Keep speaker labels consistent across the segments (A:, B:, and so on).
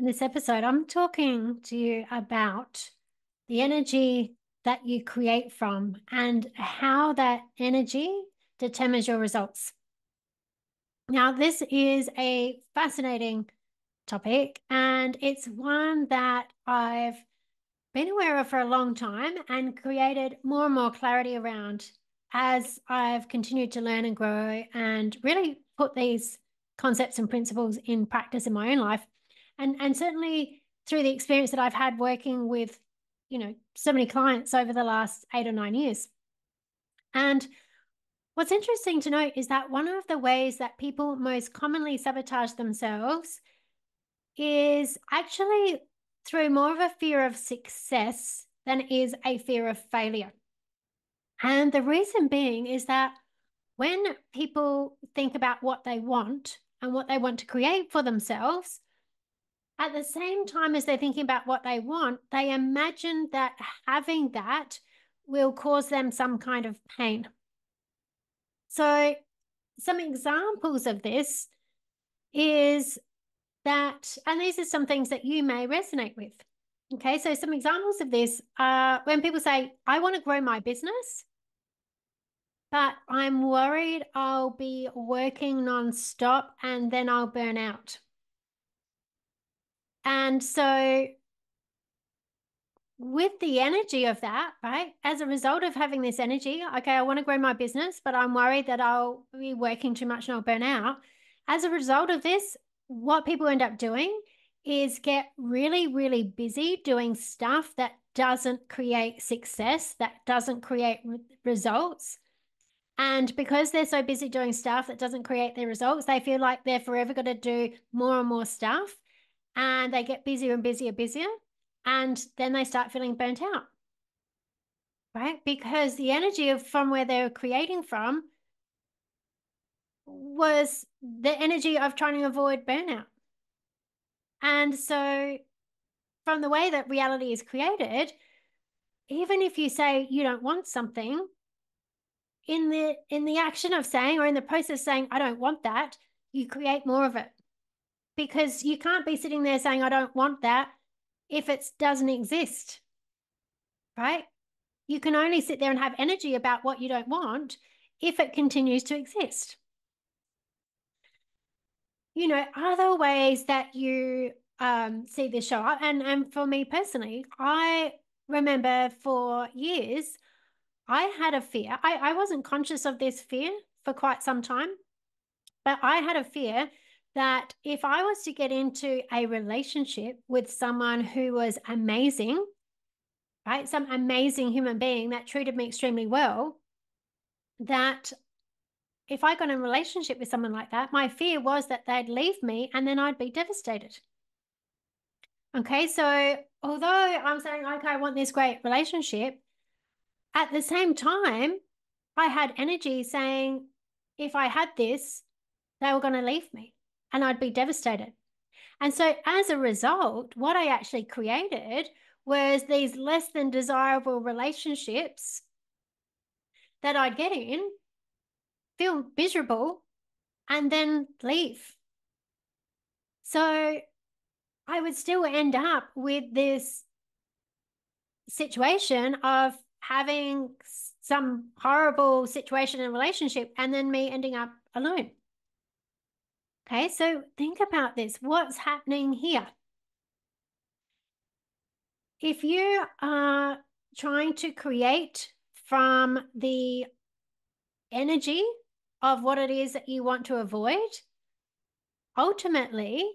A: In this episode, I'm talking to you about the energy that you create from and how that energy determines your results. Now, this is a fascinating topic, and it's one that I've been aware of for a long time and created more and more clarity around as I've continued to learn and grow and really put these concepts and principles in practice in my own life. And certainly through the experience that I've had working with, so many clients over the last 8 or 9 years. And what's interesting to note is that one of the ways that people most commonly sabotage themselves is actually through more of a fear of success than is a fear of failure. And the reason being is that when people think about what they want and what they want to create for themselves, at the same time as they're thinking about what they want, they imagine that having that will cause them some kind of pain. So some examples of this is that, and these are some things that you may resonate with. Okay, so some examples of this are when people say, I want to grow my business, but I'm worried I'll be working nonstop and then I'll burn out. And so with the energy of that, right, as a result of having this energy, okay, I want to grow my business, but I'm worried that I'll be working too much and I'll burn out. As a result of this, what people end up doing is get really, really busy doing stuff that doesn't create success, that doesn't create results. And because they're so busy doing stuff that doesn't create their results, they feel like they're forever going to do more and more stuff. And they get busier and busier. And then they start feeling burnt out, right? Because the energy from where they're creating from was the energy of trying to avoid burnout. And so from the way that reality is created, even if you say you don't want something, in the action of saying, or in the process of saying, I don't want that, you create more of it. Because you can't be sitting there saying, I don't want that if it doesn't exist, right? You can only sit there and have energy about what you don't want if it continues to exist. Other ways that you see this show up, and for me personally, I remember for years, I had a fear. I wasn't conscious of this fear for quite some time, but I had a fear that if I was to get into a relationship with someone who was amazing, right, some amazing human being that treated me extremely well, that if I got in a relationship with someone like that, my fear was that they'd leave me and then I'd be devastated. Okay, so although I'm saying, okay, I want this great relationship, at the same time, I had energy saying, if I had this, they were going to leave me and I'd be devastated. And so as a result, what I actually created was these less than desirable relationships that I'd get in, feel miserable, and then leave. So I would still end up with this situation of having some horrible situation in a relationship and then me ending up alone. Okay, so think about this. What's happening here? If you are trying to create from the energy of what it is that you want to avoid, ultimately,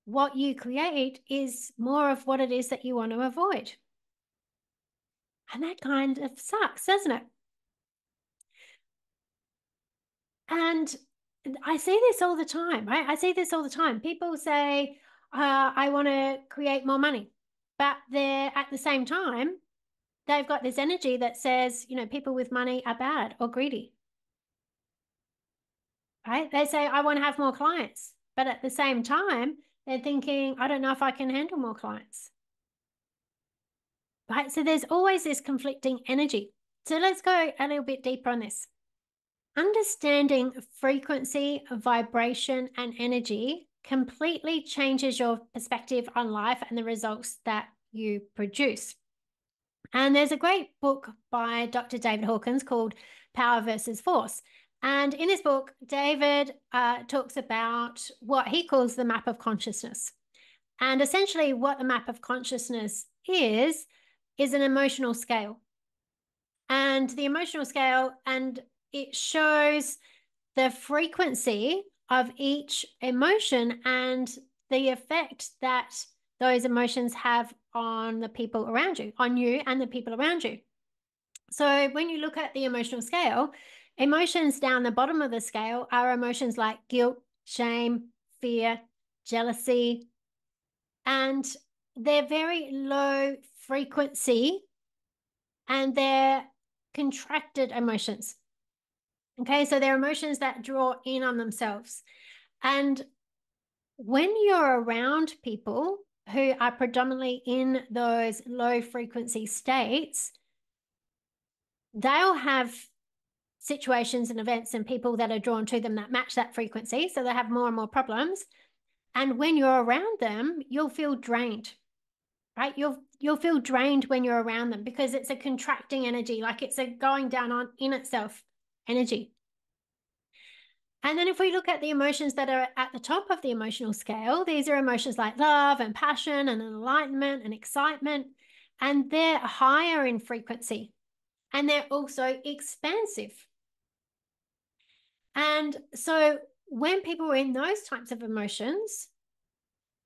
A: what you create is more of what it is that you want to avoid. And that kind of sucks, doesn't it? And I see this all the time, right? I see this all the time. People say, I want to create more money. But they're at the same time, they've got this energy that says, people with money are bad or greedy, right? They say, I want to have more clients. But at the same time, they're thinking, I don't know if I can handle more clients, right? So there's always this conflicting energy. So let's go a little bit deeper on this. Understanding frequency, vibration, and energy completely changes your perspective on life and the results that you produce. And there's a great book by Dr. David Hawkins called Power versus Force. And in this book, David talks about what he calls the map of consciousness. And essentially what the map of consciousness is an emotional scale. And the emotional scale, and it shows the frequency of each emotion and the effect that those emotions have on the people around you, on you and the people around you. So when you look at the emotional scale, emotions down the bottom of the scale are emotions like guilt, shame, fear, jealousy, and they're very low frequency and they're contracted emotions. Okay, so they're emotions that draw in on themselves. And when you're around people who are predominantly in those low frequency states, they'll have situations and events and people that are drawn to them that match that frequency. So they have more and more problems. And when you're around them, you'll feel drained, right? You'll feel drained when you're around them because it's a contracting energy, like it's a going down on in itself energy. And then if we look at the emotions that are at the top of the emotional scale, these are emotions like love and passion and enlightenment and excitement, and they're higher in frequency and they're also expansive. And so when people are in those types of emotions,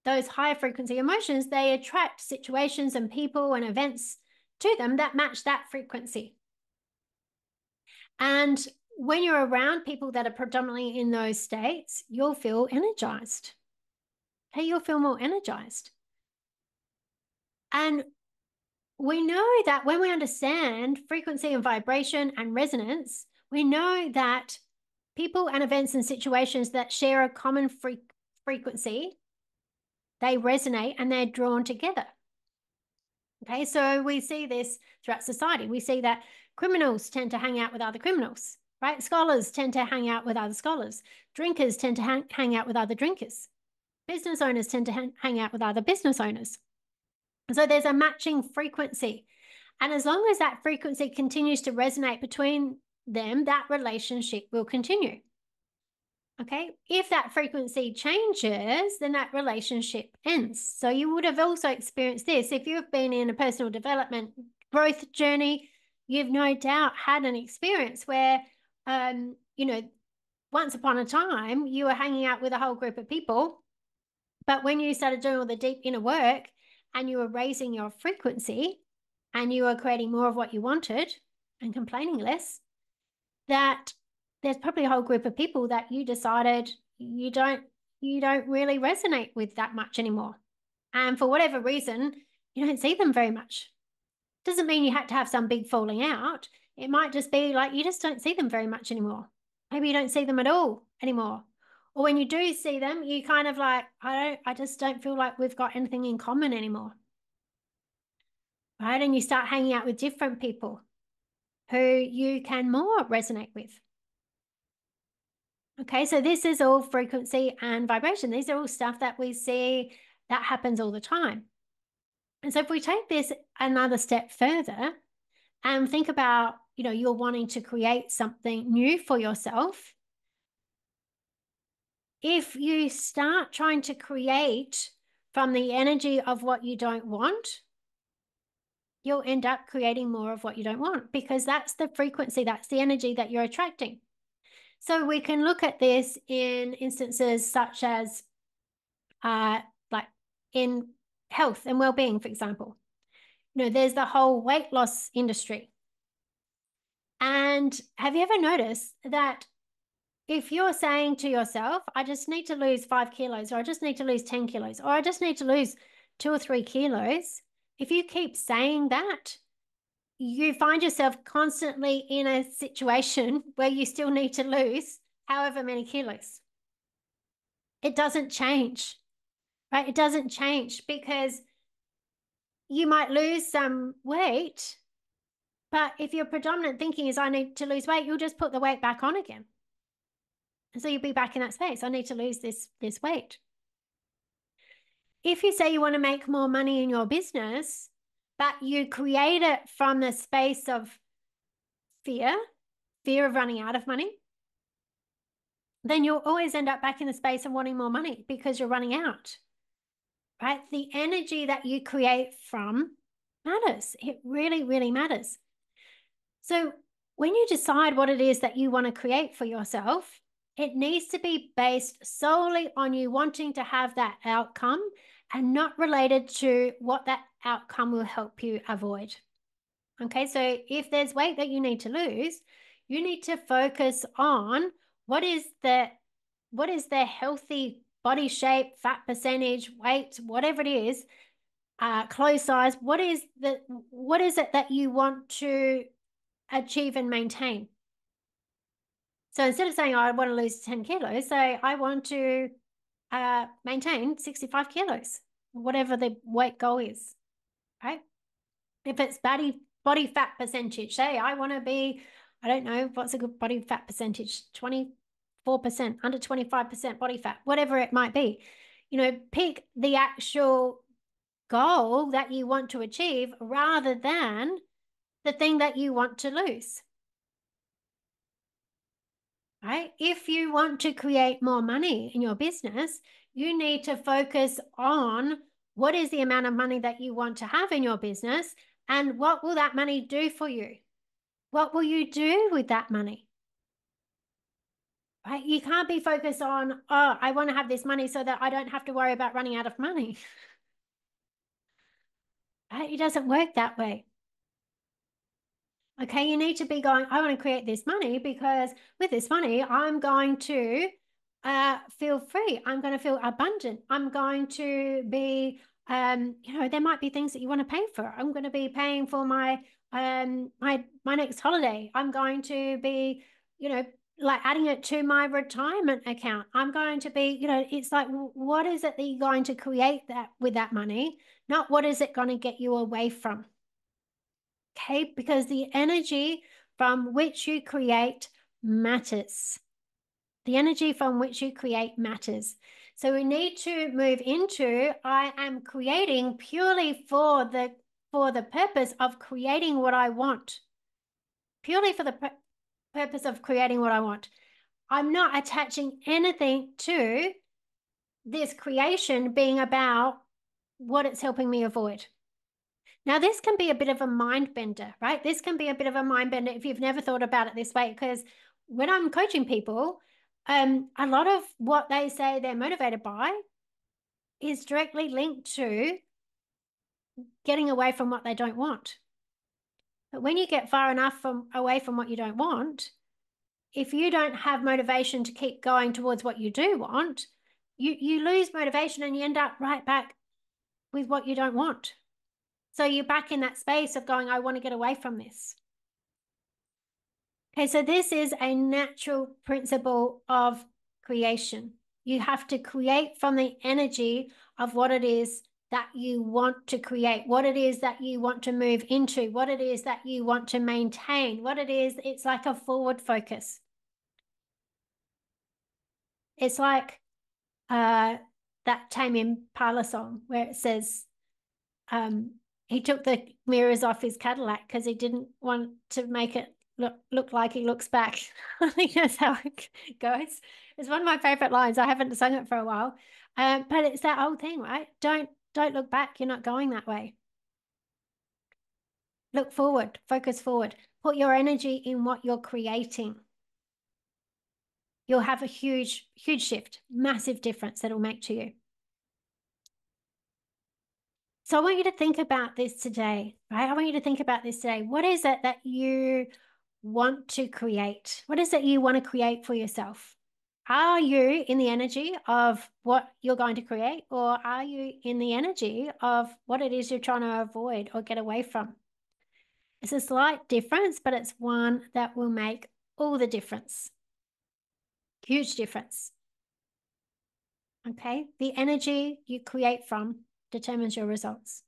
A: those higher frequency emotions, they attract situations and people and events to them that match that frequency. And when you're around people that are predominantly in those states, you'll feel energized. Okay, you'll feel more energized. And we know that when we understand frequency and vibration and resonance, we know that people and events and situations that share a common frequency, they resonate and they're drawn together. Okay, so we see this throughout society. We see that criminals tend to hang out with other criminals, right? Scholars tend to hang out with other scholars. Drinkers tend to hang out with other drinkers. Business owners tend to hang out with other business owners. So there's a matching frequency. And as long as that frequency continues to resonate between them, that relationship will continue. Okay, if that frequency changes, then that relationship ends. So you would have also experienced this. If you've been in a personal development growth journey, you've no doubt had an experience where, once upon a time, you were hanging out with a whole group of people. But when you started doing all the deep inner work and you were raising your frequency and you were creating more of what you wanted and complaining less, that there's probably a whole group of people that you decided you don't really resonate with that much anymore. And for whatever reason, you don't see them very much. Doesn't mean you had to have some big falling out. It might just be like you just don't see them very much anymore. Maybe you don't see them at all anymore. Or when you do see them, you kind of like, I just don't feel like we've got anything in common anymore. Right? And you start hanging out with different people who you can more resonate with. Okay, so this is all frequency and vibration. These are all stuff that we see that happens all the time. And so if we take this another step further and think about, you're wanting to create something new for yourself, if you start trying to create from the energy of what you don't want, you'll end up creating more of what you don't want because that's the frequency, that's the energy that you're attracting. So we can look at this in instances such as like in health and well-being, for example. There's the whole weight loss industry. And have you ever noticed that if you're saying to yourself, I just need to lose 5 kilos, or I just need to lose 10 kilos, or I just need to lose 2 or 3 kilos, if you keep saying that, you find yourself constantly in a situation where you still need to lose however many kilos. It doesn't change, right? It doesn't change because you might lose some weight, but if your predominant thinking is I need to lose weight, you'll just put the weight back on again. And so you'll be back in that space. I need to lose this weight. if you say you want to make more money in your business, but you create it from the space of fear of running out of money, then you'll always end up back in the space of wanting more money because you're running out, right? The energy that you create from matters. It really, really matters. So when you decide what it is that you want to create for yourself, it needs to be based solely on you wanting to have that outcome and not related to what that outcome will help you avoid. Okay, so if there's weight that you need to lose, you need to focus on what is the healthy body shape, fat percentage, weight, whatever it is, clothes size. What is it that you want to achieve and maintain? So instead of saying, oh, I want to lose 10 kilos, say I want to maintain 65 kilos, whatever the weight goal is, right? If it's body fat percentage, say I want to be, I don't know, what's a good body fat percentage? 24%, under 25% body fat, whatever it might be. Pick the actual goal that you want to achieve rather than the thing that you want to lose. Right? If you want to create more money in your business, you need to focus on what is the amount of money that you want to have in your business and what will that money do for you? What will you do with that money? Right? You can't be focused on, oh, I want to have this money so that I don't have to worry about running out of money. Right? It doesn't work that way. Okay, you need to be going, I want to create this money because with this money, I'm going to feel free. I'm going to feel abundant. I'm going to be, there might be things that you want to pay for. I'm going to be paying for my next holiday. I'm going to be, like adding it to my retirement account. I'm going to be, it's like, what is it that you're going to create that with that money? Not what is it going to get you away from? Okay, because the energy from which you create matters. The energy from which you create matters. So we need to move into, I am creating purely for the purpose of creating what I want. Purely for the purpose of creating what I want. I'm not attaching anything to this creation being about what it's helping me avoid. Now, this can be a bit of a mind bender, right? This can be a bit of a mind bender if you've never thought about it this way, because when I'm coaching people, a lot of what they say they're motivated by is directly linked to getting away from what they don't want. But when you get far enough away from what you don't want, if you don't have motivation to keep going towards what you do want, you lose motivation and you end up right back with what you don't want. So you're back in that space of going, I want to get away from this. Okay, so this is a natural principle of creation. You have to create from the energy of what it is that you want to create, what it is that you want to move into, what it is that you want to maintain, what it is. It's like a forward focus. It's like that Tame Impala song where it says, he took the mirrors off his Cadillac because he didn't want to make it look like he looks back. I think that's how it goes. It's one of my favorite lines. I haven't sung it for a while, but it's that old thing, right? Don't look back. You're not going that way. Look forward. Focus forward. Put your energy in what you're creating. You'll have a huge, huge shift, massive difference that it'll make to you. So I want you to think about this today, right? I want you to think about this today. What is it that you want to create? What is it you want to create for yourself? Are you in the energy of what you're going to create, or are you in the energy of what it is you're trying to avoid or get away from? It's a slight difference, but it's one that will make all the difference. Huge difference. Okay? The energy you create from determines your results.